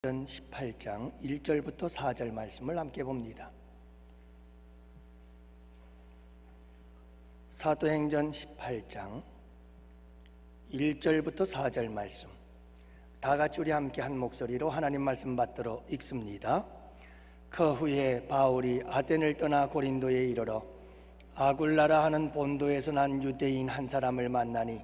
18장 1절부터 4절 말씀을 함께 봅니다. 사도행전 18장 1절부터 4절 말씀, 다 같이 우리 함께 한 목소리로 하나님 말씀 받들어 읽습니다. 그 후에 바울이 아덴을 떠나 고린도에 이르러 아굴라라 하는 본도에서 난 유대인 한 사람을 만나니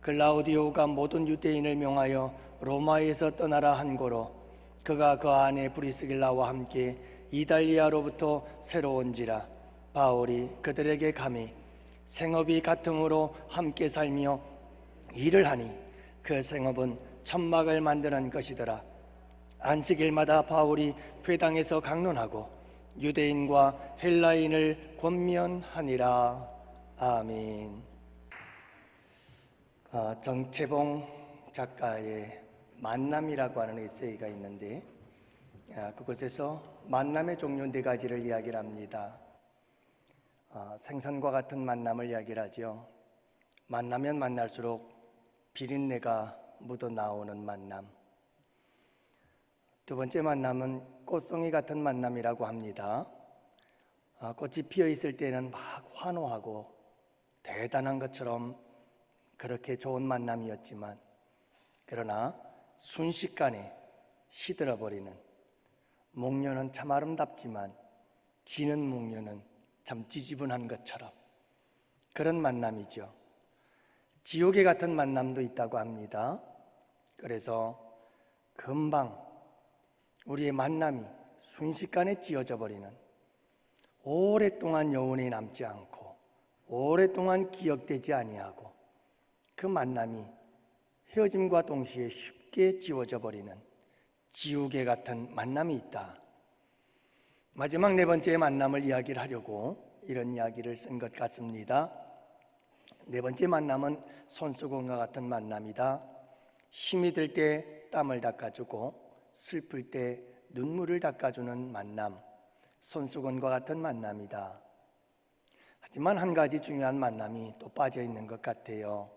글라우디오가 모든 유대인을 명하여 로마에서 떠나라 한 고로 그가 그 아내 브리스길라와 함께 이달리아로부터 새로 온지라 바울이 그들에게 감히 생업이 같음으로 함께 살며 일을 하니 그 생업은 천막을 만드는 것이더라. 안식일마다 바울이 회당에서 강론하고 유대인과 헬라인을 권면하니라. 아멘. 정채봉 작가의 만남이라고 하는 에세이가 있는데 그곳에서 만남의 종류 4가지를 이야기를 합니다. 생선과 같은 만남을 이야기를 하죠. 만나면 만날수록 비린내가 묻어나오는 만남. 두 번째 만남은 꽃송이 같은 만남이라고 합니다. 꽃이 피어있을 때는 막 환호하고 대단한 것처럼 그렇게 좋은 만남이었지만 그러나 순식간에 시들어버리는, 목련은 참 아름답지만 지는 목련은 참 지지분한 것처럼 그런 만남이죠. 지옥에 같은 만남도 있다고 합니다. 그래서 금방 우리의 만남이 순식간에 지어져 버리는, 오랫동안 여운이 남지 않고 오랫동안 기억되지 아니하고 그 만남이 헤어짐과 동시에 쉽게 지워져 버리는 지우개 같은 만남이 있다. 마지막 4번째 만남을 이야기를 하려고 이런 이야기를 쓴 것 같습니다. 4번째 만남은 손수건과 같은 만남이다. 힘이 들 때 땀을 닦아주고 슬플 때 눈물을 닦아주는 만남, 손수건과 같은 만남이다. 하지만 한 가지 중요한 만남이 또 빠져 있는 것 같아요.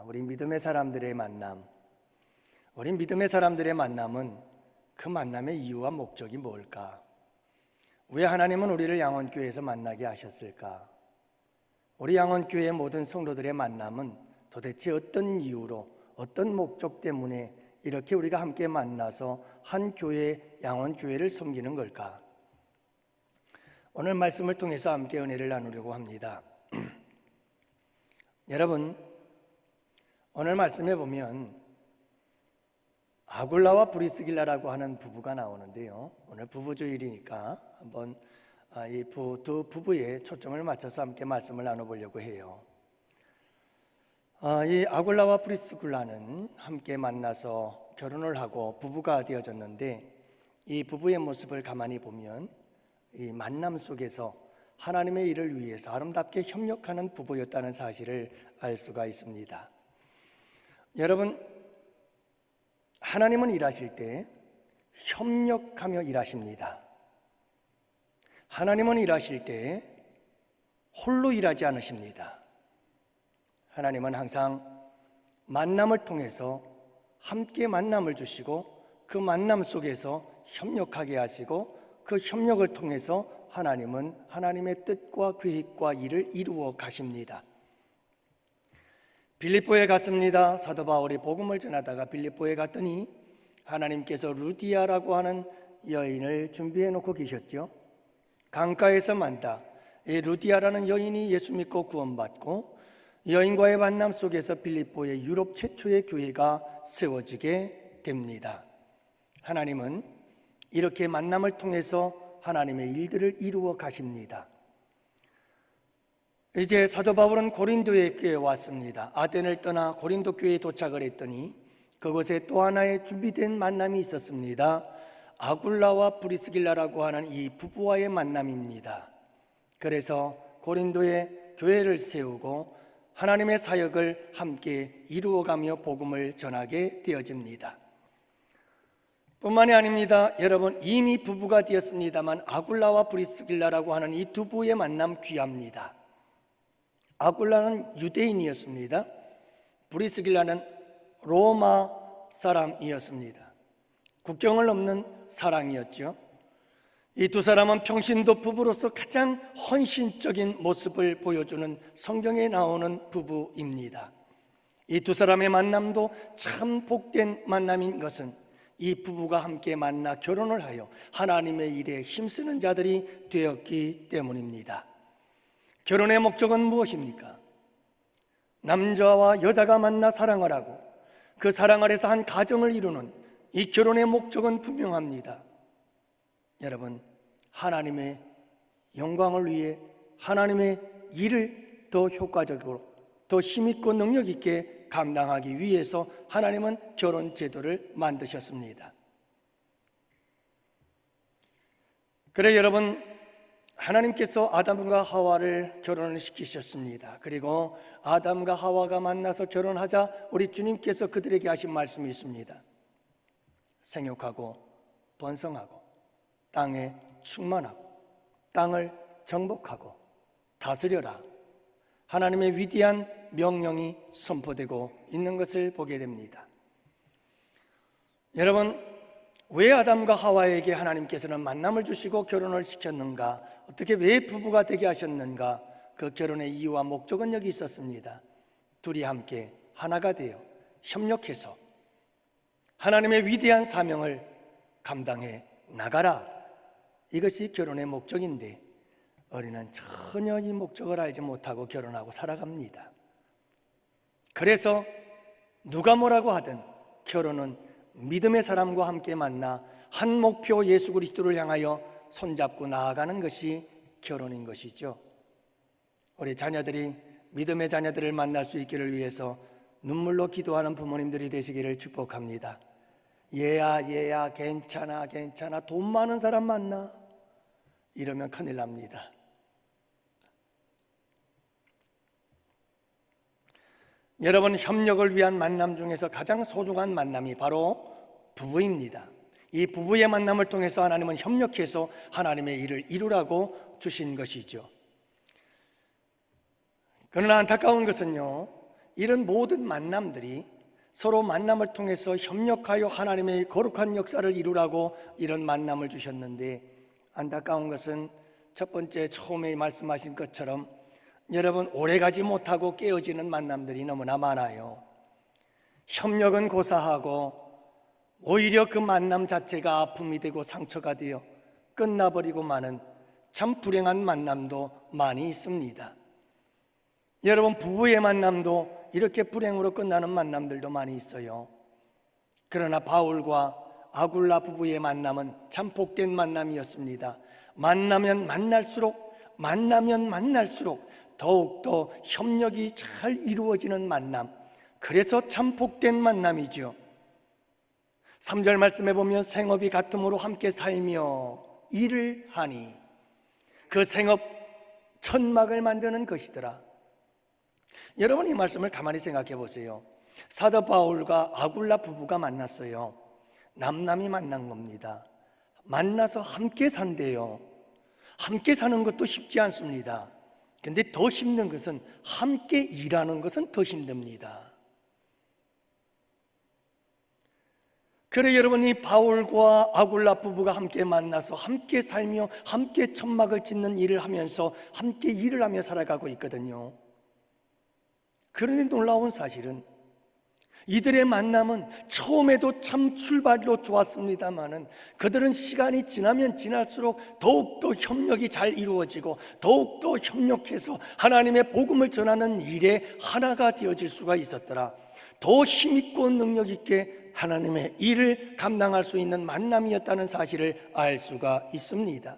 우리 믿음의 사람들의 만남. 우리 믿음의 사람들의 만남은 그 만남의 이유와 목적이 뭘까? 왜 하나님은 우리를 양원교회에서 만나게 하셨을까? 우리 양원교회의 모든 성도들의 만남은 도대체 어떤 이유로, 어떤 목적 때문에 이렇게 우리가 함께 만나서 한 교회, 양원교회를 섬기는 걸까? 오늘 말씀을 통해서 함께 은혜를 나누려고 합니다. 여러분, 오늘 말씀에 보면 아굴라와 브리스길라라고 하는 부부가 나오는데요. 오늘 부부주일이니까 한번 이 두 부부에 초점을 맞춰서 함께 말씀을 나눠보려고 해요. 이 아굴라와 브리스길라는 함께 만나서 결혼을 하고 부부가 되어졌는데 이 부부의 모습을 가만히 보면 이 만남 속에서 하나님의 일을 위해서 아름답게 협력하는 부부였다는 사실을 알 수가 있습니다. 여러분, 하나님은 일하실 때 협력하며 일하십니다. 하나님은 일하실 때 홀로 일하지 않으십니다. 하나님은 항상 만남을 통해서 함께 만남을 주시고 그 만남 속에서 협력하게 하시고 그 협력을 통해서 하나님은 하나님의 뜻과 계획과 일을 이루어 가십니다. 빌립보에 갔습니다. 사도 바울이 복음을 전하다가 빌립보에 갔더니 하나님께서 루디아라고 하는 여인을 준비해 놓고 계셨죠. 강가에서 만다 이 루디아라는 여인이 예수 믿고 구원받고 여인과의 만남 속에서 빌립보의 유럽 최초의 교회가 세워지게 됩니다. 하나님은 이렇게 만남을 통해서 하나님의 일들을 이루어 가십니다. 이제 사도 바울은 고린도의 교회에 왔습니다. 아덴을 떠나 고린도 교회에 도착을 했더니 그곳에 또 하나의 준비된 만남이 있었습니다. 아굴라와 브리스길라라고 하는 이 부부와의 만남입니다. 그래서 고린도에 교회를 세우고 하나님의 사역을 함께 이루어가며 복음을 전하게 되어집니다. 뿐만이 아닙니다. 여러분, 이미 부부가 되었습니다만 아굴라와 브리스길라라고 하는 이 두 부의 만남 귀합니다. 아굴라는 유대인이었습니다. 브리스길라는 로마 사람이었습니다. 국경을 넘는 사랑이었죠. 이 두 사람은 평신도 부부로서 가장 헌신적인 모습을 보여주는 성경에 나오는 부부입니다. 이 두 사람의 만남도 참 복된 만남인 것은 이 부부가 함께 만나 결혼을 하여 하나님의 일에 힘쓰는 자들이 되었기 때문입니다. 결혼의 목적은 무엇입니까? 남자와 여자가 만나 사랑을 하고 그 사랑을 해서 한 가정을 이루는 이 결혼의 목적은 분명합니다. 여러분, 하나님의 영광을 위해 하나님의 일을 더 효과적으로, 더 힘있고 능력 있게 감당하기 위해서 하나님은 결혼 제도를 만드셨습니다. 그래 여러분, 하나님께서 아담과 하와를 결혼을 시키셨습니다. 그리고 아담과 하와가 만나서 결혼하자 우리 주님께서 그들에게 하신 말씀이 있습니다. 생육하고 번성하고 땅에 충만하고 땅을 정복하고 다스려라. 하나님의 위대한 명령이 선포되고 있는 것을 보게 됩니다. 여러분, 왜 아담과 하와에게 하나님께서는 만남을 주시고 결혼을 시켰는가? 어떻게 왜 부부가 되게 하셨는가? 그 결혼의 이유와 목적은 여기 있었습니다. 둘이 함께 하나가 되어 협력해서 하나님의 위대한 사명을 감당해 나가라. 이것이 결혼의 목적인데 우리는 전혀 이 목적을 알지 못하고 결혼하고 살아갑니다. 그래서 누가 뭐라고 하든 결혼은 믿음의 사람과 함께 만나 한 목표 예수 그리스도를 향하여 손잡고 나아가는 것이 결혼인 것이죠. 우리 자녀들이 믿음의 자녀들을 만날 수 있기를 위해서 눈물로 기도하는 부모님들이 되시기를 축복합니다. 얘야 괜찮아 돈 많은 사람 만나. 이러면 큰일 납니다. 여러분, 협력을 위한 만남 중에서 가장 소중한 만남이 바로 부부입니다. 이 부부의 만남을 통해서 하나님은 협력해서 하나님의 일을 이루라고 주신 것이죠. 그러나 안타까운 것은요, 이런 모든 만남들이 서로 만남을 통해서 협력하여 하나님의 거룩한 역사를 이루라고 이런 만남을 주셨는데, 안타까운 것은 첫 번째 처음에 말씀하신 것처럼 여러분, 오래가지 못하고 깨어지는 만남들이 너무나 많아요. 협력은 고사하고 오히려 그 만남 자체가 아픔이 되고 상처가 되어 끝나버리고 마는 참 불행한 만남도 많이 있습니다. 여러분, 부부의 만남도 이렇게 불행으로 끝나는 만남들도 많이 있어요. 그러나 바울과 아굴라 부부의 만남은 참 복된 만남이었습니다. 만나면 만날수록 더욱더 협력이 잘 이루어지는 만남, 그래서 참 복된 만남이죠. 3절 말씀에 보면 생업이 같음으로 함께 살며 일을 하니 그 생업 천막을 만드는 것이더라. 여러분, 이 말씀을 가만히 생각해 보세요. 사도 바울과 아굴라 부부가 만났어요. 남남이 만난 겁니다. 만나서 함께 산대요. 함께 사는 것도 쉽지 않습니다. 근데 더 힘든 것은 함께 일하는 것은 더 힘듭니다. 그래 여러분, 이 바울과 아굴라 부부가 함께 만나서 함께 살며 함께 천막을 짓는 일을 하면서 함께 일을 하며 살아가고 있거든요. 그런데 놀라운 사실은 이들의 만남은 처음에도 참 출발로 좋았습니다마는 그들은 시간이 지나면 지날수록 더욱더 협력이 잘 이루어지고 더욱더 협력해서 하나님의 복음을 전하는 일에 하나가 되어질 수가 있었더라. 더 힘있고 능력 있게 하나님의 일을 감당할 수 있는 만남이었다는 사실을 알 수가 있습니다.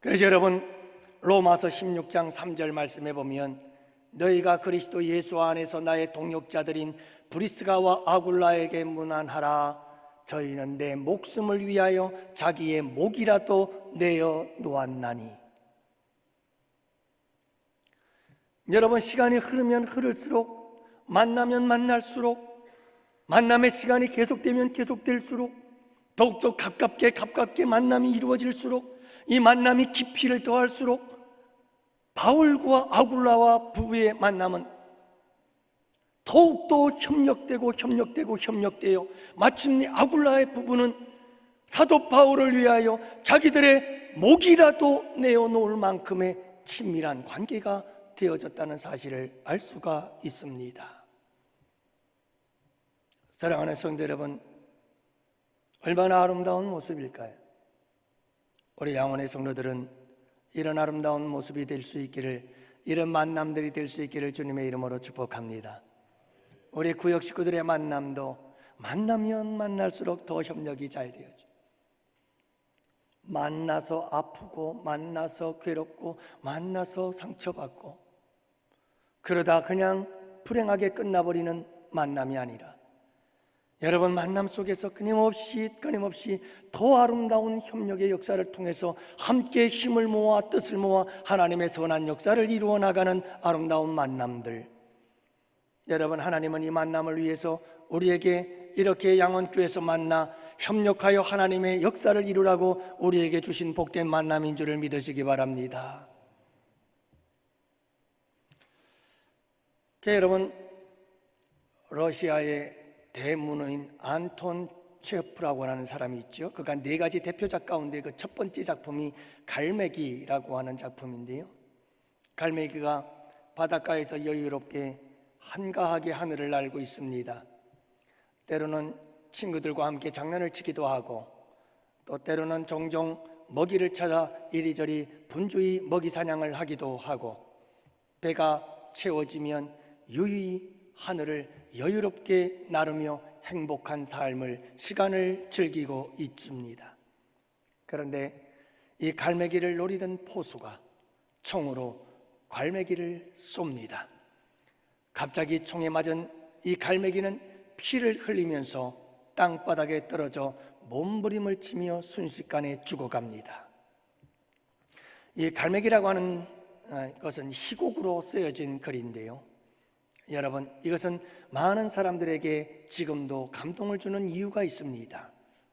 그래서 여러분, 로마서 16장 3절 말씀에 보면 너희가 그리스도 예수 안에서 나의 동역자들인 브리스가와 아굴라에게 문안하라. 저희는 내 목숨을 위하여 자기의 목이라도 내어 놓았나니. 여러분, 시간이 흐르면 흐를수록, 만나면 만날수록, 만남의 시간이 계속되면 계속될수록, 더욱더 가깝게 만남이 이루어질수록, 이 만남이 깊이를 더할수록 바울과 아굴라와 부부의 만남은 더욱더 협력되어 마침내 아굴라의 부부는 사도 바울을 위하여 자기들의 목이라도 내어놓을 만큼의 친밀한 관계가 되어졌다는 사실을 알 수가 있습니다. 사랑하는 성도 여러분, 얼마나 아름다운 모습일까요? 우리 양원의 성도들은 이런 아름다운 모습이 될 수 있기를, 이런 만남들이 될 수 있기를 주님의 이름으로 축복합니다. 우리 구역 식구들의 만남도 만나면 만날수록 더 협력이 잘 되어져. 만나서 아프고, 만나서 괴롭고, 만나서 상처받고, 그러다 그냥 불행하게 끝나버리는 만남이 아니라, 여러분 만남 속에서 끊임없이 더 아름다운 협력의 역사를 통해서 함께 힘을 모아 뜻을 모아 하나님의 선한 역사를 이루어 나가는 아름다운 만남들. 여러분, 하나님은 이 만남을 위해서 우리에게 이렇게 양원교회에서 만나 협력하여 하나님의 역사를 이루라고 우리에게 주신 복된 만남인 줄을 믿으시기 바랍니다. 여러분, 러시아의 대문호인 안톤 체호프라고 하는 사람이 있죠. 그가 4가지 대표작 가운데 그 첫 번째 작품이 갈매기라고 하는 작품인데요, 갈매기가 바닷가에서 여유롭게 한가하게 하늘을 날고 있습니다. 때로는 친구들과 함께 장난을 치기도 하고, 또 때로는 종종 먹이를 찾아 이리저리 분주히 먹이 사냥을 하기도 하고, 배가 채워지면 유유히 하늘을 여유롭게 나르며 행복한 시간을 즐기고 있습니다. 그런데 이 갈매기를 노리던 포수가 총으로 갈매기를 쏩니다. 갑자기 총에 맞은 이 갈매기는 피를 흘리면서 땅바닥에 떨어져 몸부림을 치며 순식간에 죽어갑니다. 이 갈매기라고 하는 것은 희곡으로 쓰여진 글인데요, 여러분, 이것은 많은 사람들에게 지금도 감동을 주는 이유가 있습니다.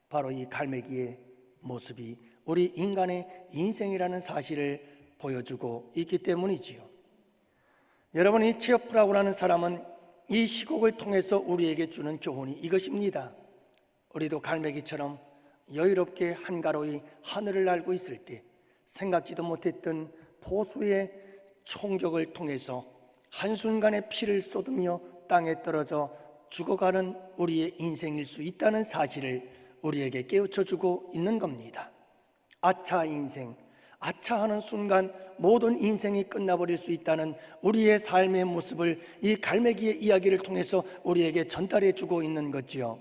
바로 이 갈매기의 모습이 우리 인간의 인생이라는 사실을 보여주고 있기 때문이지요. 여러분, 이 체호프라고 하는 사람은 이 희곡을 통해서 우리에게 주는 교훈이 이것입니다. 우리도 갈매기처럼 여유롭게 한가로이 하늘을 날고 있을 때 생각지도 못했던 포수의 총격을 통해서 한순간에 피를 쏟으며 땅에 떨어져 죽어가는 우리의 인생일 수 있다는 사실을 우리에게 깨우쳐주고 있는 겁니다. 아차 인생, 아차하는 순간 모든 인생이 끝나버릴 수 있다는 우리의 삶의 모습을 이 갈매기의 이야기를 통해서 우리에게 전달해주고 있는 거지요.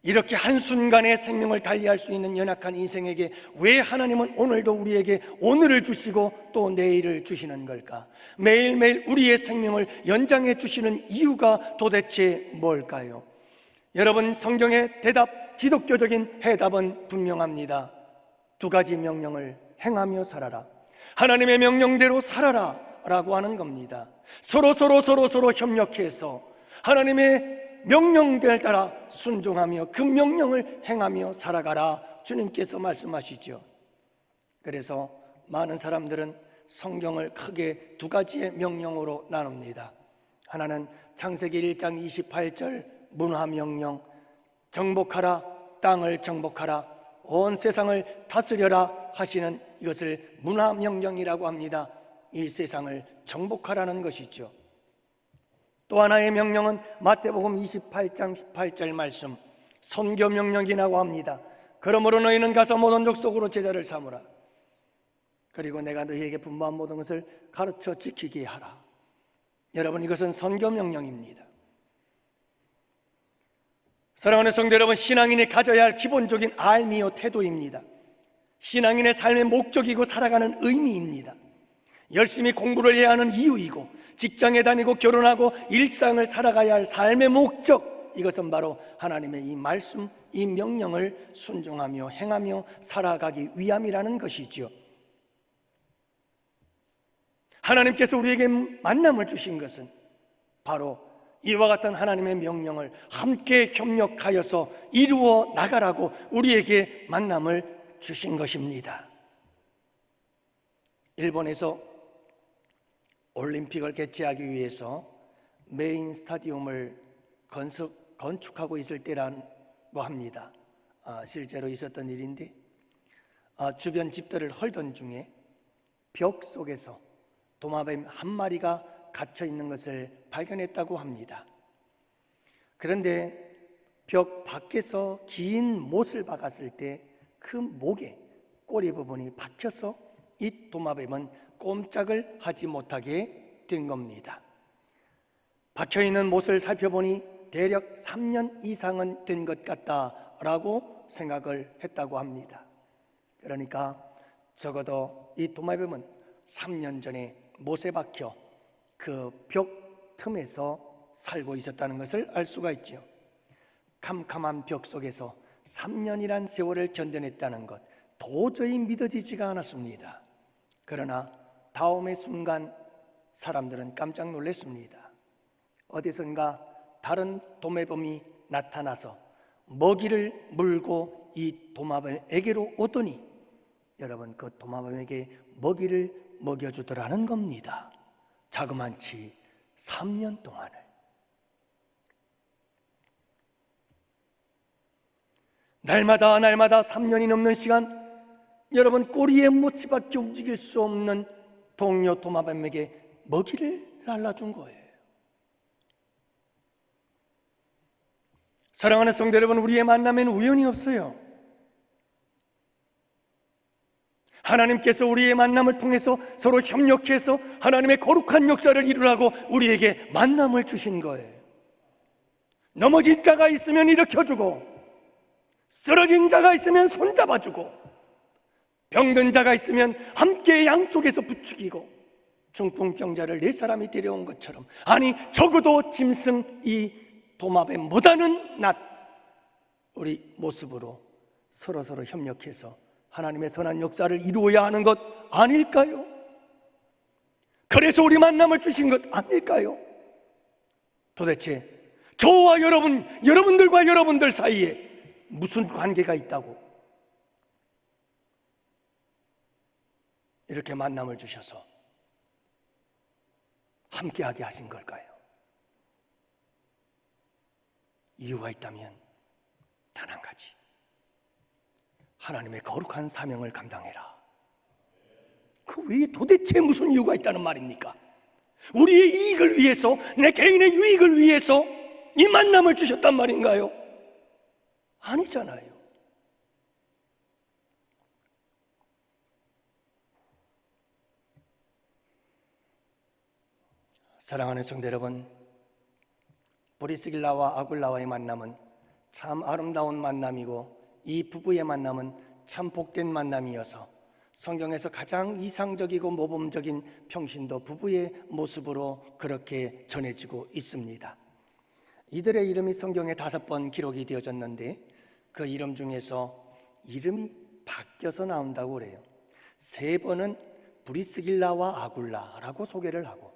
이렇게 한순간에 생명을 달리할 수 있는 연약한 인생에게 왜 하나님은 오늘도 우리에게 오늘을 주시고 또 내일을 주시는 걸까? 매일매일 우리의 생명을 연장해 주시는 이유가 도대체 뭘까요? 여러분, 성경의 대답, 기독교적인 해답은 분명합니다. 2가지 명령을 행하며 살아라. 하나님의 명령대로 살아라 라고 하는 겁니다. 서로 협력해서 하나님의 명령을 따라 순종하며 그 명령을 행하며 살아가라, 주님께서 말씀하시죠. 그래서 많은 사람들은 성경을 크게 2가지의 명령으로 나눕니다. 하나는 창세기 1장 28절 문화명령, 정복하라, 땅을 정복하라, 온 세상을 다스려라 하시는 이것을 문화명령이라고 합니다. 이 세상을 정복하라는 것이죠. 또 하나의 명령은 마태복음 28장 18절 말씀, 선교명령이라고 합니다. 그러므로 너희는 가서 모든 족속으로 제자를 삼으라. 그리고 내가 너희에게 분부한 모든 것을 가르쳐 지키게 하라. 여러분, 이것은 선교명령입니다. 사랑하는 성도 여러분, 신앙인이 가져야 할 기본적인 알미요 태도입니다. 신앙인의 삶의 목적이고 살아가는 의미입니다. 열심히 공부를 해야 하는 이유이고, 직장에 다니고 결혼하고 일상을 살아가야 할 삶의 목적, 이것은 바로 하나님의 이 말씀, 이 명령을 순종하며 행하며 살아가기 위함이라는 것이지요. 하나님께서 우리에게 만남을 주신 것은 바로 이와 같은 하나님의 명령을 함께 협력하여서 이루어 나가라고 우리에게 만남을 주신 것입니다. 일본에서 올림픽을 개최하기 위해서 메인 스타디움을 건축하고 있을 때라고 합니다. 실제로 있었던 일인데 주변 집들을 헐던 중에 벽 속에서 도마뱀 한 마리가 갇혀 있는 것을 발견했다고 합니다. 그런데 벽 밖에서 긴 못을 박았을 때 그 목에 꼬리 부분이 박혀서 이 도마뱀은 꼼짝을 하지 못하게 된 겁니다. 박혀있는 못을 살펴보니 대략 3년 이상은 된 것 같다라고 생각을 했다고 합니다. 그러니까 적어도 이 도마뱀은 3년 전에 못에 박혀 그 벽 틈에서 살고 있었다는 것을 알 수가 있죠. 캄캄한 벽 속에서 3년이란 세월을 견뎌냈다는 것, 도저히 믿어지지가 않았습니다. 그러나 다음의 순간 사람들은 깜짝 놀랐습니다. 어디선가 다른 도마뱀이 나타나서 먹이를 물고 이 도마뱀에게로 오더니 여러분, 그 도마뱀에게 먹이를 먹여주더라는 겁니다. 자그만치 3년 동안을. 날마다 3년이 넘는 시간, 여러분, 꼬리에 못치밖에 움직일 수 없는 동료 도마뱀에게 먹이를 날라준 거예요. 사랑하는 성도 여러분, 우리의 만남에는 우연이 없어요. 하나님께서 우리의 만남을 통해서 서로 협력해서 하나님의 거룩한 역사를 이루라고 우리에게 만남을 주신 거예요. 넘어진 자가 있으면 일으켜주고, 쓰러진 자가 있으면 손잡아주고, 병든 자가 있으면 함께 양쪽에서 부추기고, 중풍병자를 4사람이 데려온 것처럼, 아니 적어도 짐승 이 도마뱀보다는 낫 우리 모습으로 서로 협력해서 하나님의 선한 역사를 이루어야 하는 것 아닐까요? 그래서 우리 만남을 주신 것 아닐까요? 도대체 저와 여러분들과 여러분들 사이에 무슨 관계가 있다고 이렇게 만남을 주셔서 함께하게 하신 걸까요? 이유가 있다면 단 한 가지, 하나님의 거룩한 사명을 감당해라. 그 외에 도대체 무슨 이유가 있다는 말입니까? 우리의 이익을 위해서, 내 개인의 유익을 위해서 이 만남을 주셨단 말인가요? 아니잖아요. 사랑하는 성도 여러분, 브리스길라와 아굴라와의 만남은 참 아름다운 만남이고, 이 부부의 만남은 참 복된 만남이어서 성경에서 가장 이상적이고 모범적인 평신도 부부의 모습으로 그렇게 전해지고 있습니다. 이들의 이름이 성경에 5번 기록이 되어졌는데 그 이름 중에서 이름이 바뀌어서 나온다고 그래요. 3번은 브리스길라와 아굴라라고 소개를 하고,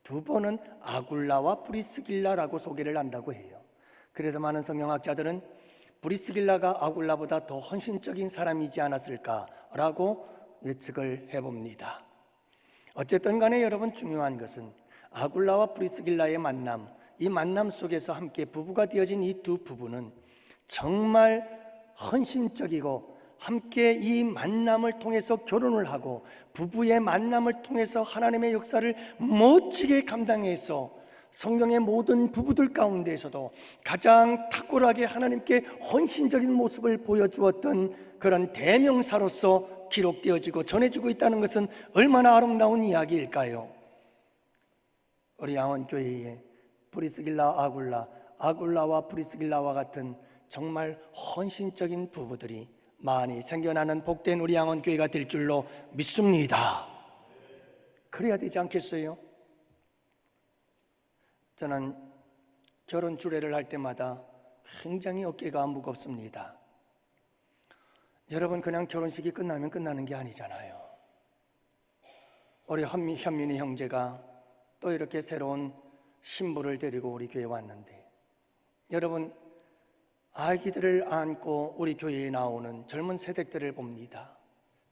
2번은 아굴라와 브리스길라라고 소개를 한다고 해요. 그래서 많은 성경학자들은 브리스길라가 아굴라보다 더 헌신적인 사람이지 않았을까라고 예측을 해봅니다. 어쨌든 간에 여러분, 중요한 것은 아굴라와 브리스길라의 만남, 이 만남 속에서 함께 부부가 되어진 이 두 부부는 정말 헌신적이고, 함께 이 만남을 통해서 결혼을 하고 부부의 만남을 통해서 하나님의 역사를 멋지게 감당해서 성경의 모든 부부들 가운데에서도 가장 탁월하게 하나님께 헌신적인 모습을 보여주었던 그런 대명사로서 기록되어지고 전해지고 있다는 것은 얼마나 아름다운 이야기일까요? 우리 양원교회에 브리스길라, 아굴라와 브리스길라와 같은 정말 헌신적인 부부들이 많이 생겨나는 복된 우리 양원교회가 될 줄로 믿습니다. 그래야 되지 않겠어요? 저는 결혼 주례를 할 때마다 굉장히 어깨가 무겁습니다. 여러분, 그냥 결혼식이 끝나면 끝나는 게 아니잖아요. 우리 현민이 형제가 또 이렇게 새로운 신부를 데리고 우리 교회에 왔는데, 여러분, 아기들을 안고 우리 교회에 나오는 젊은 세대들을 봅니다.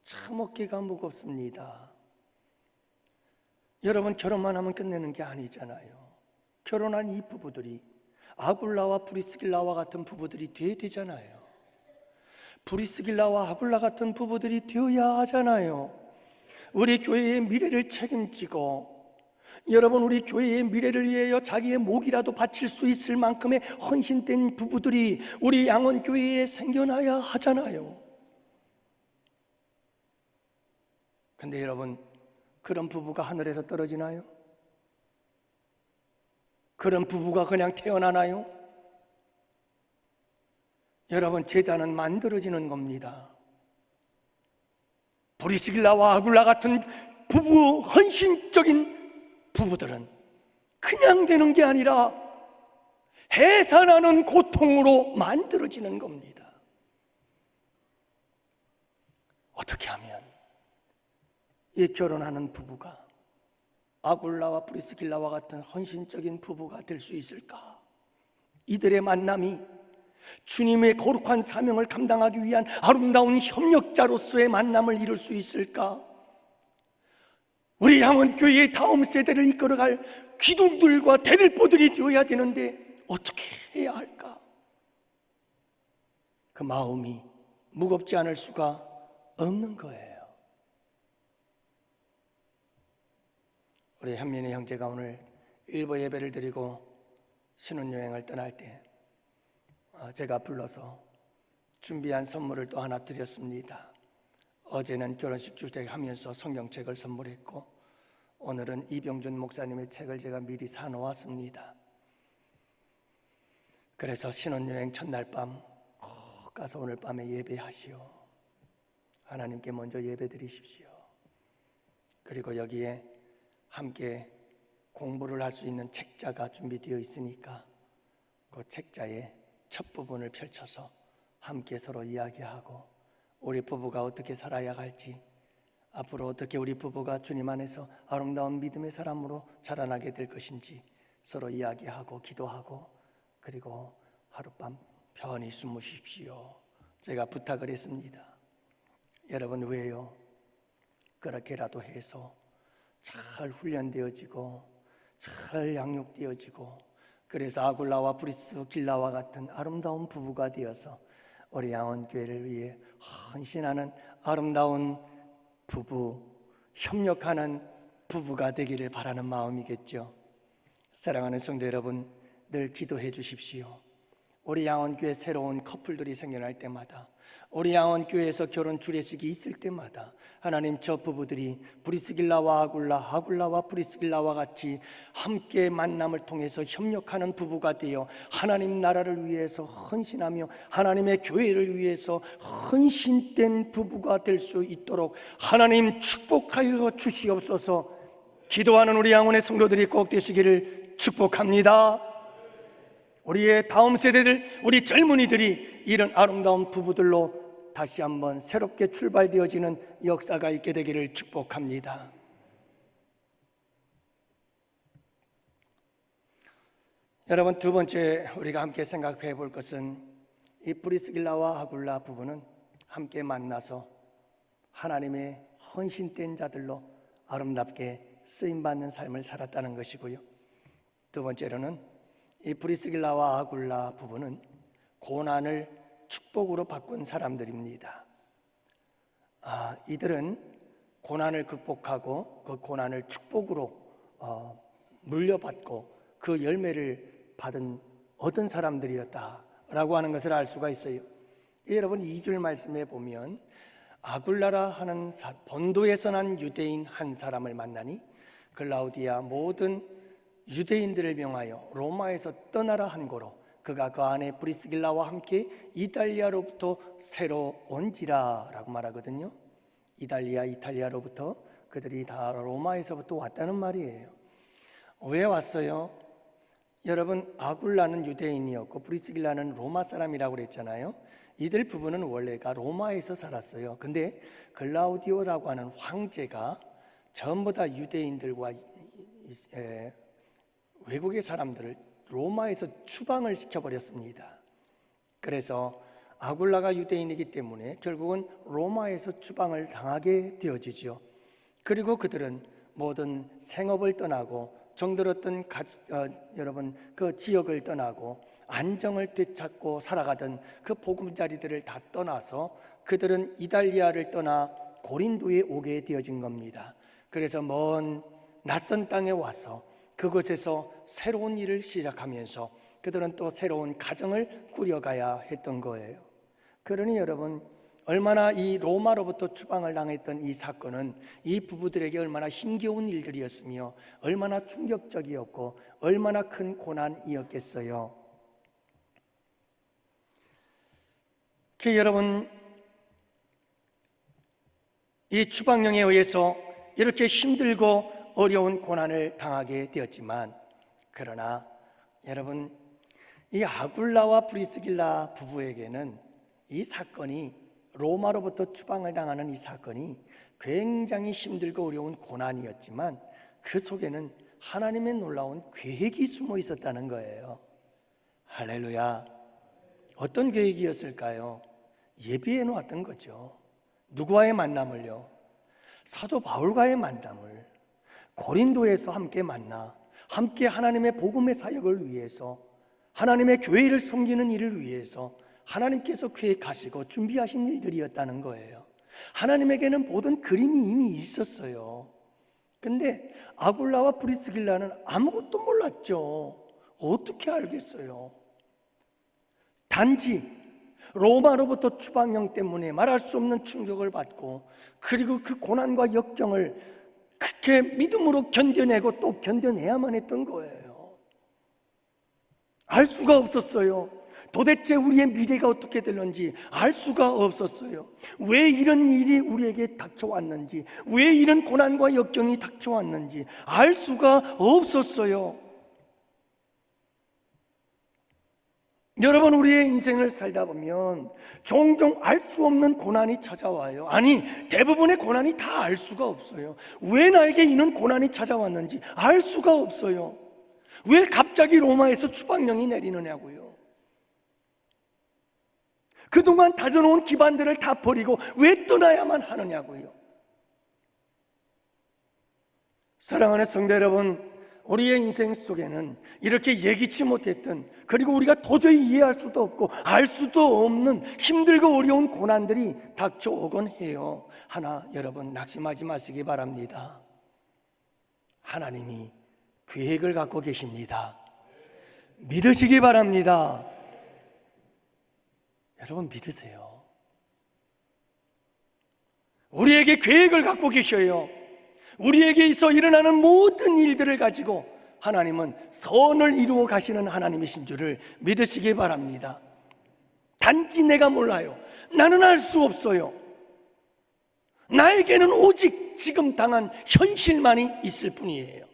참 어깨가 무겁습니다. 여러분, 결혼만 하면 끝내는 게 아니잖아요. 결혼한 이 부부들이 아굴라와 브리스길라와 같은 부부들이 돼야 되잖아요. 브리스길라와 아굴라 같은 부부들이 되어야 하잖아요. 우리 교회의 미래를 책임지고, 여러분, 우리 교회의 미래를 위하여 자기의 목이라도 바칠 수 있을 만큼의 헌신된 부부들이 우리 양원교회에 생겨나야 하잖아요. 근데 여러분, 그런 부부가 하늘에서 떨어지나요? 그런 부부가 그냥 태어나나요? 여러분, 제자는 만들어지는 겁니다. 브리스길라와 아굴라 같은 부부, 헌신적인 부부들은 그냥 되는 게 아니라 해산하는 고통으로 만들어지는 겁니다. 어떻게 하면 이 결혼하는 부부가 아굴라와 브리스길라와 같은 헌신적인 부부가 될 수 있을까? 이들의 만남이 주님의 거룩한 사명을 감당하기 위한 아름다운 협력자로서의 만남을 이룰 수 있을까? 우리 양원교회의 다음 세대를 이끌어갈 기둥들과 대들보들이 되어야 되는데 어떻게 해야 할까? 그 마음이 무겁지 않을 수가 없는 거예요. 우리 현민의 형제가 오늘 일부 예배를 드리고 신혼여행을 떠날 때 제가 불러서 준비한 선물을 또 하나 드렸습니다. 어제는 결혼식 주례하면서 성경책을 선물했고, 오늘은 이병준 목사님의 책을 제가 미리 사놓았습니다. 그래서 신혼여행 첫날 밤 꼭 가서 오늘 밤에 예배하시오. 하나님께 먼저 예배 드리십시오. 그리고 여기에 함께 공부를 할 수 있는 책자가 준비되어 있으니까 그 책자의 첫 부분을 펼쳐서 함께 서로 이야기하고, 우리 부부가 어떻게 살아야 할지, 앞으로 어떻게 우리 부부가 주님 안에서 아름다운 믿음의 사람으로 자라나게 될 것인지 서로 이야기하고 기도하고, 그리고 하룻밤 편히 주무십시오. 제가 부탁을 했습니다. 여러분, 왜요? 그렇게라도 해서 잘 훈련되어지고 잘 양육되어지고, 그래서 아굴라와 브리스길라와 같은 아름다운 부부가 되어서 우리 양원교회를 위해 헌신하는 아름다운 부부, 협력하는 부부가 되기를 바라는 마음이겠죠. 사랑하는 성도 여러분, 늘 기도해 주십시오. 우리 양원교회 새로운 커플들이 생겨날 때마다, 우리 양원교회에서 결혼 주례식이 있을 때마다 하나님, 저 부부들이 브리스길라와 아굴라와 브리스길라와 같이 함께 만남을 통해서 협력하는 부부가 되어 하나님 나라를 위해서 헌신하며 하나님의 교회를 위해서 헌신된 부부가 될 수 있도록 하나님 축복하여 주시옵소서. 기도하는 우리 양원의 성도들이 꼭 되시기를 축복합니다. 우리의 다음 세대들, 우리 젊은이들이 이런 아름다운 부부들로 다시 한번 새롭게 출발되어지는 역사가 있게 되기를 축복합니다. 여러분, 두 번째 우리가 함께 생각해 볼 것은, 이 브리스길라와 아굴라 부부는 함께 만나서 하나님의 헌신된 자들로 아름답게 쓰임받는 삶을 살았다는 것이고요. 두 번째로는 이 브리스길라와 아굴라 부부는 고난을 축복으로 바꾼 사람들입니다. 이들은 고난을 극복하고 그 고난을 축복으로 물려받고 그 열매를 얻은 사람들이었다라고 하는 것을 알 수가 있어요. 여러분, 2절 말씀에 보면 아굴라라 하는 본도에서 난 유대인 한 사람을 만나니 글라우디아 모든 유대인들을 명하여 로마에서 떠나라 한 고로 그가 그 안에 브리스길라와 함께 이탈리아로부터 새로 온지라 라고 말하거든요. 이탈리아로부터 그들이 다 로마에서부터 왔다는 말이에요. 왜 왔어요? 여러분, 아굴라는 유대인이었고 브리스길라는 로마 사람이라고 그랬잖아요. 이들 부부는 원래가 로마에서 살았어요. 근데 글라우디오라고 하는 황제가 전부 다 유대인들과 외국의 사람들을 로마에서 추방을 시켜버렸습니다. 그래서 아굴라가 유대인이기 때문에 결국은 로마에서 추방을 당하게 되어지죠. 그리고 그들은 모든 생업을 떠나고 정들었던 여러분 그 지역을 떠나고 안정을 되찾고 살아가던 그 보금자리들을 다 떠나서 그들은 이달리아를 떠나 고린도에 오게 되어진 겁니다. 그래서 먼 낯선 땅에 와서 그곳에서 새로운 일을 시작하면서 그들은 또 새로운 가정을 꾸려가야 했던 거예요. 그러니 여러분, 얼마나 이 로마로부터 추방을 당했던 이 사건은 이 부부들에게 얼마나 힘겨운 일들이었으며 얼마나 충격적이었고 얼마나 큰 고난이었겠어요. 여러분, 이 추방령에 의해서 이렇게 힘들고 어려운 고난을 당하게 되었지만, 그러나 여러분, 이 아굴라와 브리스길라 부부에게는 이 사건이, 로마로부터 추방을 당하는 이 사건이 굉장히 힘들고 어려운 고난이었지만 그 속에는 하나님의 놀라운 계획이 숨어 있었다는 거예요. 할렐루야. 어떤 계획이었을까요? 예비해 놓았던 거죠. 누구와의 만남을요? 사도 바울과의 만남을. 고린도에서 함께 만나 함께 하나님의 복음의 사역을 위해서, 하나님의 교회를 섬기는 일을 위해서 하나님께서 계획하시고 준비하신 일들이었다는 거예요. 하나님에게는 모든 그림이 이미 있었어요. 근데 아굴라와 브리스길라는 아무것도 몰랐죠. 어떻게 알겠어요? 단지 로마로부터 추방령 때문에 말할 수 없는 충격을 받고, 그리고 그 고난과 역경을 그렇게 믿음으로 견뎌내고 또 견뎌내야만 했던 거예요. 알 수가 없었어요. 도대체 우리의 미래가 어떻게 될런지 알 수가 없었어요. 왜 이런 일이 우리에게 닥쳐왔는지, 왜 이런 고난과 역경이 닥쳐왔는지 알 수가 없었어요. 여러분, 우리의 인생을 살다 보면 종종 알 수 없는 고난이 찾아와요. 아니, 대부분의 고난이 다 알 수가 없어요. 왜 나에게 이런 고난이 찾아왔는지 알 수가 없어요. 왜 갑자기 로마에서 추방령이 내리느냐고요. 그동안 다져놓은 기반들을 다 버리고 왜 떠나야만 하느냐고요. 사랑하는 성도 여러분, 우리의 인생 속에는 이렇게 예기치 못했던, 그리고 우리가 도저히 이해할 수도 없고 알 수도 없는 힘들고 어려운 고난들이 닥쳐오곤 해요. 하나, 여러분 낙심하지 마시기 바랍니다. 하나님이 계획을 갖고 계십니다. 믿으시기 바랍니다. 여러분 믿으세요. 우리에게 계획을 갖고 계셔요. 우리에게 있어 일어나는 모든 일들을 가지고 하나님은 선을 이루어 가시는 하나님이신 줄을 믿으시기 바랍니다. 단지 내가 몰라요. 나는 알 수 없어요. 나에게는 오직 지금 당한 현실만이 있을 뿐이에요.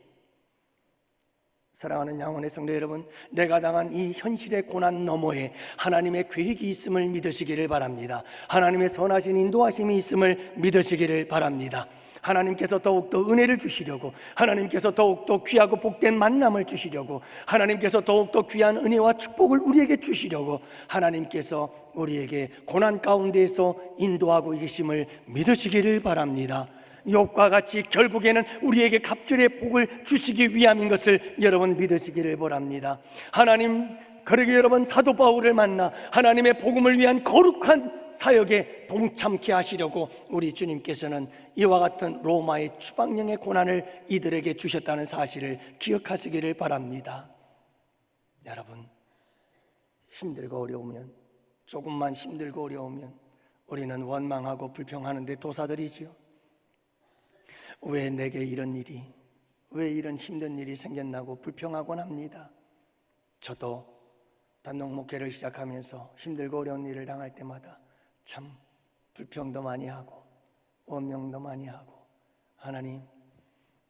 사랑하는 양원의 성도 여러분, 내가 당한 이 현실의 고난 너머에 하나님의 계획이 있음을 믿으시기를 바랍니다. 하나님의 선하신 인도하심이 있음을 믿으시기를 바랍니다. 하나님께서 더욱더 은혜를 주시려고, 하나님께서 더욱더 귀하고 복된 만남을 주시려고, 하나님께서 더욱더 귀한 은혜와 축복을 우리에게 주시려고 하나님께서 우리에게 고난 가운데에서 인도하고 계심을 믿으시기를 바랍니다. 욥과 같이 결국에는 우리에게 갑절의 복을 주시기 위함인 것을 여러분 믿으시기를 바랍니다. 하나님, 그러게 여러분 사도 바울을 만나 하나님의 복음을 위한 거룩한 사역에 동참케 하시려고 우리 주님께서는 이와 같은 로마의 추방령의 고난을 이들에게 주셨다는 사실을 기억하시기를 바랍니다. 여러분, 힘들고 어려우면, 조금만 힘들고 어려우면 우리는 원망하고 불평하는 데 도사들이지요. 왜 내게 이런 일이, 왜 이런 힘든 일이 생겼나고 불평하곤 합니다. 저도 단독 목회를 시작하면서 힘들고 어려운 일을 당할 때마다 참 불평도 많이 하고 원명도 많이 하고, 하나님,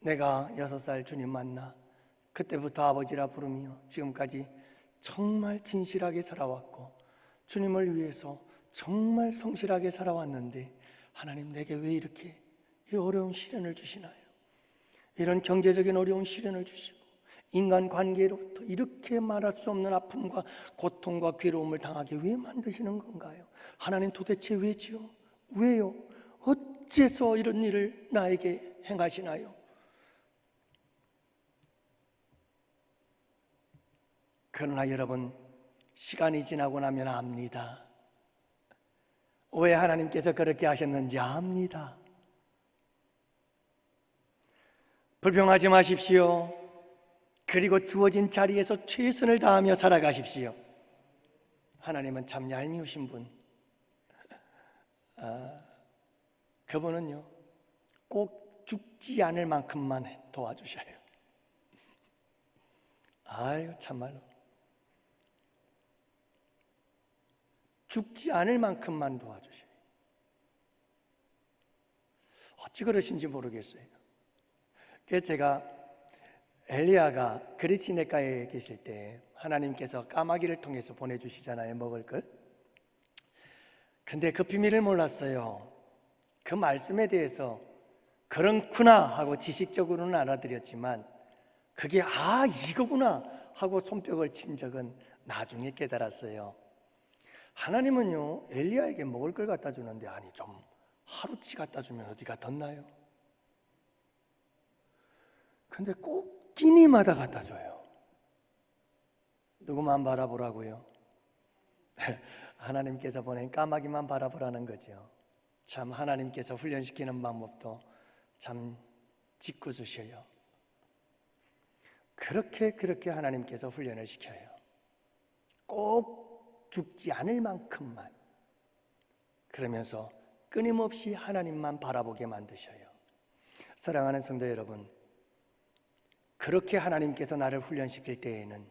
내가 6살 주님 만나 그때부터 아버지라 부르며 지금까지 정말 진실하게 살아왔고 주님을 위해서 정말 성실하게 살아왔는데 하나님, 내게 왜 이렇게 이 어려운 시련을 주시나요? 이런 경제적인 어려운 시련을 주시고 인간관계로부터 이렇게 말할 수 없는 아픔과 고통과 괴로움을 당하게 왜 만드시는 건가요? 하나님, 도대체 왜지요? 왜요? 어째서 이런 일을 나에게 행하시나요? 그러나 여러분, 시간이 지나고 나면 압니다. 왜 하나님께서 그렇게 하셨는지 압니다. 불평하지 마십시오. 그리고 주어진 자리에서 최선을 다하며 살아가십시오. 하나님은 참 얄미우신 분. 그분은요, 꼭 죽지 않을 만큼만 도와주셔요. 아유, 참말로. 죽지 않을 만큼만 도와주셔요. 어찌 그러신지 모르겠어요. 그래서 제가 엘리야가 그리치네가에 계실 때 하나님께서 까마귀를 통해서 보내주시잖아요, 먹을 걸. 근데 그 비밀을 몰랐어요. 그 말씀에 대해서 그렇구나 하고 지식적으로는 알아들였지만 그게 이거구나 하고 손뼉을 친 적은 나중에 깨달았어요. 하나님은요, 엘리야에게 먹을 걸 갖다 주는데 아니 좀 하루치 갖다 주면 어디가 덧나요? 근데 꼭 끼니마다 갖다 줘요. 누구만 바라보라고요? 하나님께서 보낸 까마귀만 바라보라는 거죠. 참 하나님께서 훈련시키는 방법도 참 짓궂으셔요. 그렇게 하나님께서 훈련을 시켜요. 꼭 죽지 않을 만큼만. 그러면서 끊임없이 하나님만 바라보게 만드셔요. 사랑하는 성도 여러분, 그렇게 하나님께서 나를 훈련시킬 때에는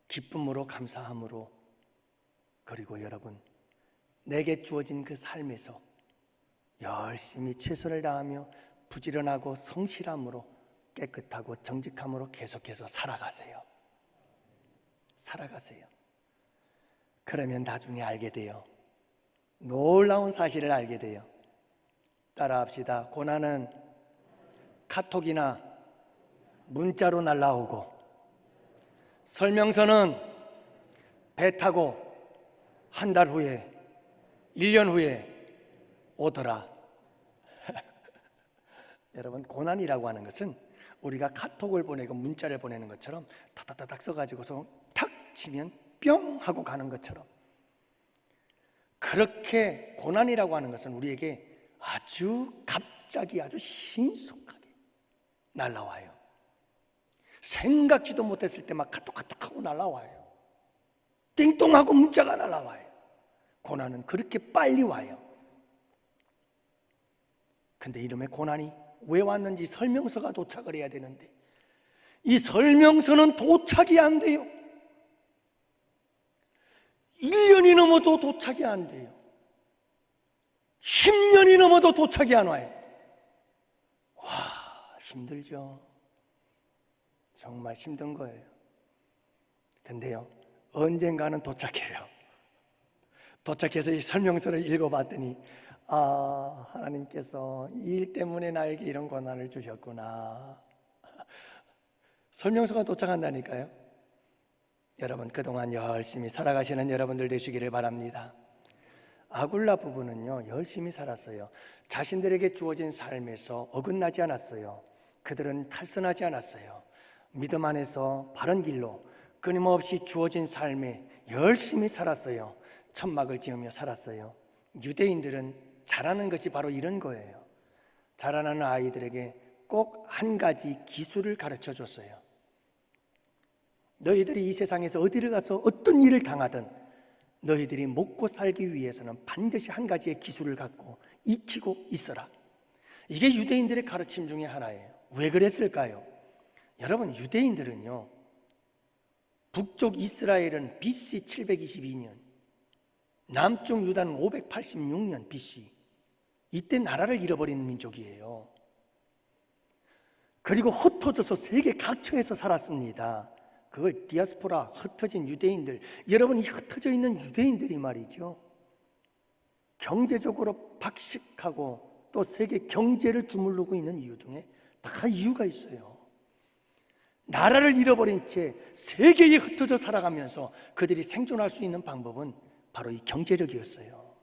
기쁨으로 감사함으로, 그리고 여러분, 내게 주어진 그 삶에서 열심히 최선을 다하며 부지런하고 성실함으로 깨끗하고 정직함으로 계속해서 살아가세요. 그러면 나중에 알게 돼요. 놀라운 사실을 알게 돼요. 따라합시다. 고난은 카톡이나 문자로 날라오고, 설명서는 배 타고 한 달 후에, 1년 후에 오더라. 여러분, 고난이라고 하는 것은 우리가 카톡을 보내고 문자를 보내는 것처럼 타타타닥 써가지고서 탁 치면 뿅 하고 가는 것처럼, 그렇게 고난이라고 하는 것은 우리에게 아주 갑자기 아주 신속하게 날라와요. 생각지도 못했을 때 막 카톡 하고 날라와요. 띵동하고 문자가 날라와요. 고난은 그렇게 빨리 와요. 근데 이름의 고난이 왜 왔는지 설명서가 도착을 해야 되는데 이 설명서는 도착이 안 돼요. 1년이 넘어도 도착이 안 돼요. 10년이 넘어도 도착이 안 와요. 와, 힘들죠. 정말 힘든 거예요. 근데요, 언젠가는 도착해요. 도착해서 이 설명서를 읽어봤더니 하나님께서 이 일 때문에 나에게 이런 고난을 주셨구나. 설명서가 도착한다니까요. 여러분, 그동안 열심히 살아가시는 여러분들 되시기를 바랍니다. 아굴라 부부는요, 열심히 살았어요. 자신들에게 주어진 삶에서 어긋나지 않았어요. 그들은 탈선하지 않았어요. 믿음 안에서 바른 길로 끊임없이 주어진 삶에 열심히 살았어요. 천막을 지으며 살았어요. 유대인들은 잘하는 것이 바로 이런 거예요. 자라나는 아이들에게 꼭 한 가지 기술을 가르쳐 줬어요. 너희들이 이 세상에서 어디를 가서 어떤 일을 당하든 너희들이 먹고 살기 위해서는 반드시 한 가지의 기술을 갖고 익히고 있어라. 이게 유대인들의 가르침 중에 하나예요. 왜 그랬을까요? 여러분, 유대인들은요, 북쪽 이스라엘은 BC 722년, 남쪽 유다는 586년 BC, 이때 나라를 잃어버린 민족이에요. 그리고 흩어져서 세계 각처에서 살았습니다. 그걸 디아스포라, 흩어진 유대인들. 여러분, 이 흩어져 있는 유대인들이 말이죠, 경제적으로 박식하고 또 세계 경제를 주물르고 있는 이유 중에 다 이유가 있어요. 나라를 잃어버린 채 세계에 흩어져 살아가면서 그들이 생존할 수 있는 방법은 바로 이 경제력이었어요.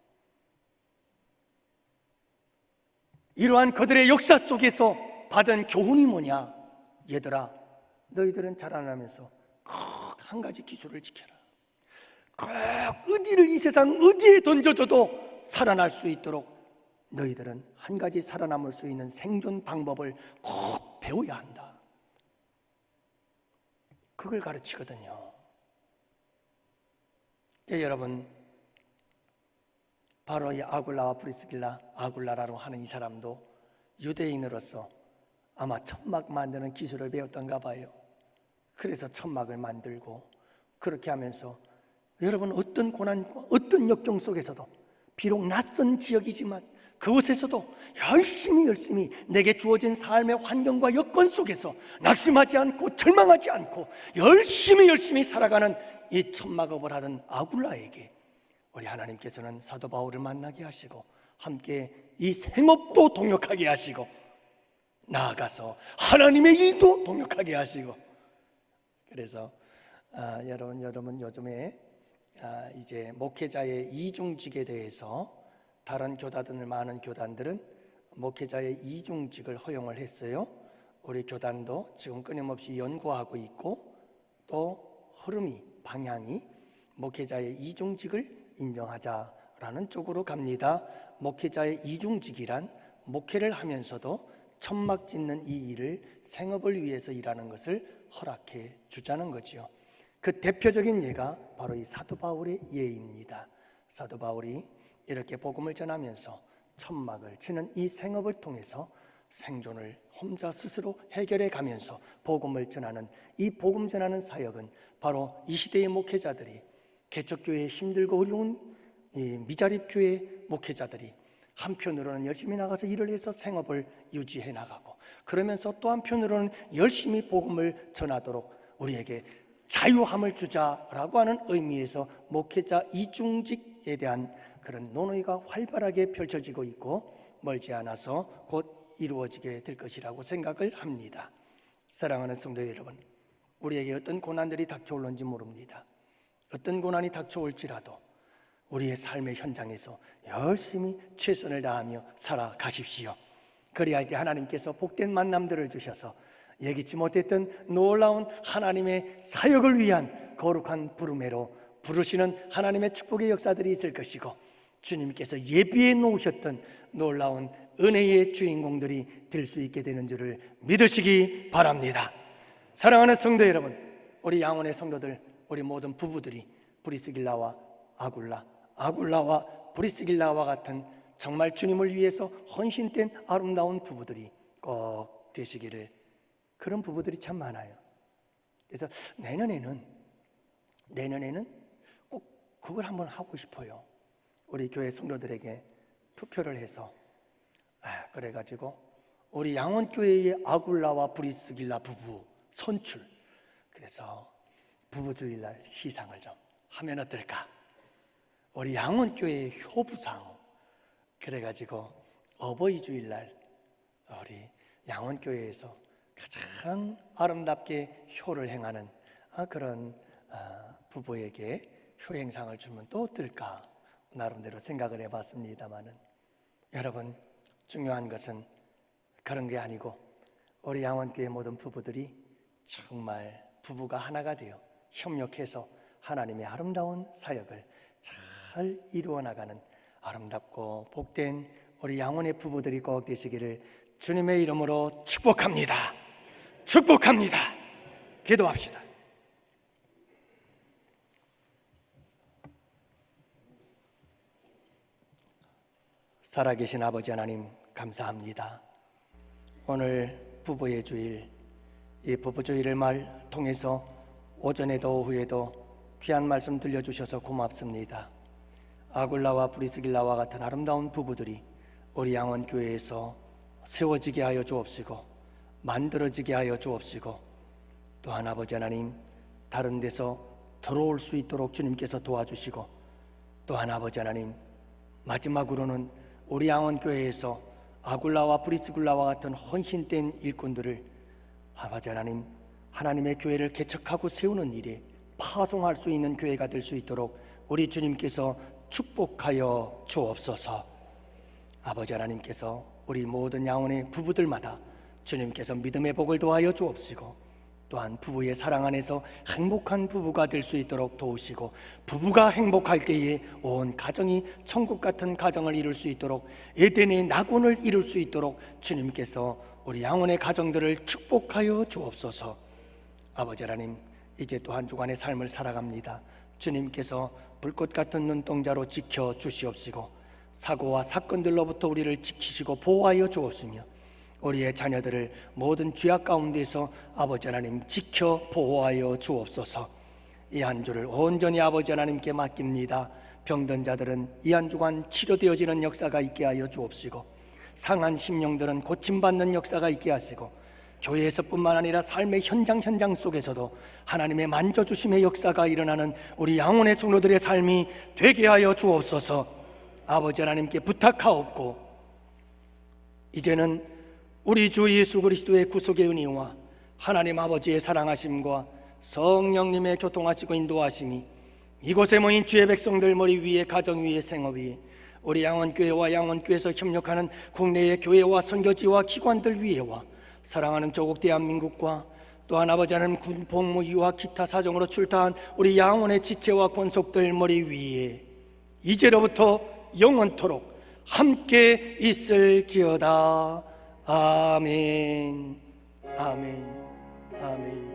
이러한 그들의 역사 속에서 받은 교훈이 뭐냐? 얘들아, 너희들은 자라나면서 꼭 한 가지 기술을 지켜라. 꼭 어디를 이 세상 어디에 던져줘도 살아날 수 있도록 너희들은 한 가지 살아남을 수 있는 생존 방법을 꼭 배워야 한다. 그걸 가르치거든요. 여러분, 바로 이 아굴라와 브리스길라, 아굴라라고 하는 이 사람도 유대인으로서 아마 천막 만드는 기술을 배웠던가 봐요. 그래서 천막을 만들고 그렇게 하면서 여러분, 어떤 고난과 어떤 역경 속에서도 비록 낯선 지역이지만 그곳에서도 열심히 내게 주어진 삶의 환경과 여건 속에서 낙심하지 않고 절망하지 않고 열심히 살아가는 이 천막업을 하던 아굴라에게 우리 하나님께서는 사도 바울을 만나게 하시고 함께 이 생업도 동역하게 하시고 나아가서 하나님의 일도 동역하게 하시고, 그래서 여러분 요즘에 이제 목회자의 이중직에 대해서 다른 교단들, 많은 교단들은 목회자의 이중직을 허용을 했어요. 우리 교단도 지금 끊임없이 연구하고 있고 또 흐름이, 방향이 목회자의 이중직을 인정하자라는 쪽으로 갑니다. 목회자의 이중직이란 목회를 하면서도 천막 짓는 이 일을 생업을 위해서 일하는 것을 허락해 주자는 거지요. 그 대표적인 예가 바로 이 사도 바울의 예입니다. 사도 바울이 이렇게 복음을 전하면서 천막을 치는 이 생업을 통해서 생존을 혼자 스스로 해결해 가면서 복음을 전하는 이 복음 전하는 사역은 바로 이 시대의 목회자들이, 개척교회의 힘들고 어려운 이 미자립교회 목회자들이 한편으로는 열심히 나가서 일을 해서 생업을 유지해 나가고, 그러면서 또 한편으로는 열심히 복음을 전하도록 우리에게 자유함을 주자라고 하는 의미에서 목회자 이중직에 대한 그런 논의가 활발하게 펼쳐지고 있고 멀지 않아서 곧 이루어지게 될 것이라고 생각을 합니다. 사랑하는 성도 여러분, 우리에게 어떤 고난들이 닥쳐올는지 모릅니다. 어떤 고난이 닥쳐올지라도 우리의 삶의 현장에서 열심히 최선을 다하며 살아가십시오. 그리할 때 하나님께서 복된 만남들을 주셔서 예기치 못했던 놀라운 하나님의 사역을 위한 거룩한 부르매로 부르시는 하나님의 축복의 역사들이 있을 것이고, 주님께서 예비해 놓으셨던 놀라운 은혜의 주인공들이 될 수 있게 되는 줄을 믿으시기 바랍니다. 사랑하는 성도 여러분, 우리 양원의 성도들, 우리 모든 부부들이 브리스길라와 아굴라와 브리스길라와 같은 정말 주님을 위해서 헌신된 아름다운 부부들이 꼭 되시기를. 그런 부부들이 참 많아요. 그래서 내년에는 꼭 그걸 한번 하고 싶어요. 우리 교회 성도들에게 투표를 해서 그래가지고 우리 양원교회의 아굴라와 브리스길라 부부 선출, 그래서 부부주일날 시상을 좀 하면 어떨까? 우리 양원교회의 효부상, 그래가지고 어버이주일날 우리 양원교회에서 가장 아름답게 효를 행하는 그런 부부에게 효행상을 주면 또 어떨까? 나름대로 생각을 해봤습니다만은, 여러분, 중요한 것은 그런 게 아니고 우리 양원교회 모든 부부들이 정말 부부가 하나가 되어 협력해서 하나님의 아름다운 사역을 잘 이루어 나가는 아름답고 복된 우리 양원의 부부들이 꼭 되시기를 주님의 이름으로 축복합니다. 기도합시다. 살아계신 아버지 하나님, 감사합니다. 오늘 부부의 주일, 이 부부주일을 통해서 오전에도 오후에도 귀한 말씀 들려주셔서 고맙습니다. 아굴라와 브리스길라와 같은 아름다운 부부들이 우리 양원교회에서 세워지게 하여 주옵시고 만들어지게 하여 주옵시고, 또한 아버지 하나님, 다른 데서 들어올 수 있도록 주님께서 도와주시고, 또한 아버지 하나님, 마지막으로는 우리 양원교회에서 아굴라와 브리스길라와 같은 헌신된 일꾼들을 아버지 하나님, 하나님의 교회를 개척하고 세우는 일에 파송할 수 있는 교회가 될 수 있도록 우리 주님께서 축복하여 주옵소서. 아버지 하나님께서 우리 모든 양원의 부부들마다 주님께서 믿음의 복을 도하여 주옵시고, 또 또한 부부의 사랑 안에서 행복한 부부가 될 수 있도록 도우시고, 부부가 행복할 때에 온 가정이 천국 같은 가정을 이룰 수 있도록, 에덴의 낙원을 이룰 수 있도록 주님께서 우리 양원의 가정들을 축복하여 주옵소서. 아버지 하나님, 이제 또 한 주간의 삶을 살아갑니다. 주님께서 불꽃 같은 눈동자로 지켜 주시옵시고, 사고와 사건들로부터 우리를 지키시고 보호하여 주옵시며, 우리의 자녀들을 모든 죄악 가운데서 아버지 하나님 지켜 보호하여 주옵소서. 이 한 주를 온전히 아버지 하나님께 맡깁니다. 병든 자들은 이 한 주간 치료되어지는 역사가 있게 하여 주옵시고, 상한 심령들은 고침받는 역사가 있게 하시고, 교회에서뿐만 아니라 삶의 현장 속에서도 하나님의 만져주심의 역사가 일어나는 우리 양혼의 성도들의 삶이 되게 하여 주옵소서. 아버지 하나님께 부탁하옵고, 이제는 우리 주 예수 그리스도의 구속의 은혜와 하나님 아버지의 사랑하심과 성령님의 교통하시고 인도하심이 이곳에 모인 주의 백성들 머리 위에, 가정 위에, 생업 위에, 우리 양원교회와 양원교회에서 협력하는 국내의 교회와 선교지와 기관들 위에와 사랑하는 조국 대한민국과 또한 아버지 하나님 군 복무위와 기타 사정으로 출타한 우리 양원의 지체와 권속들 머리 위에 이제로부터 영원토록 함께 있을지어다. 아멘. 아멘. 아멘.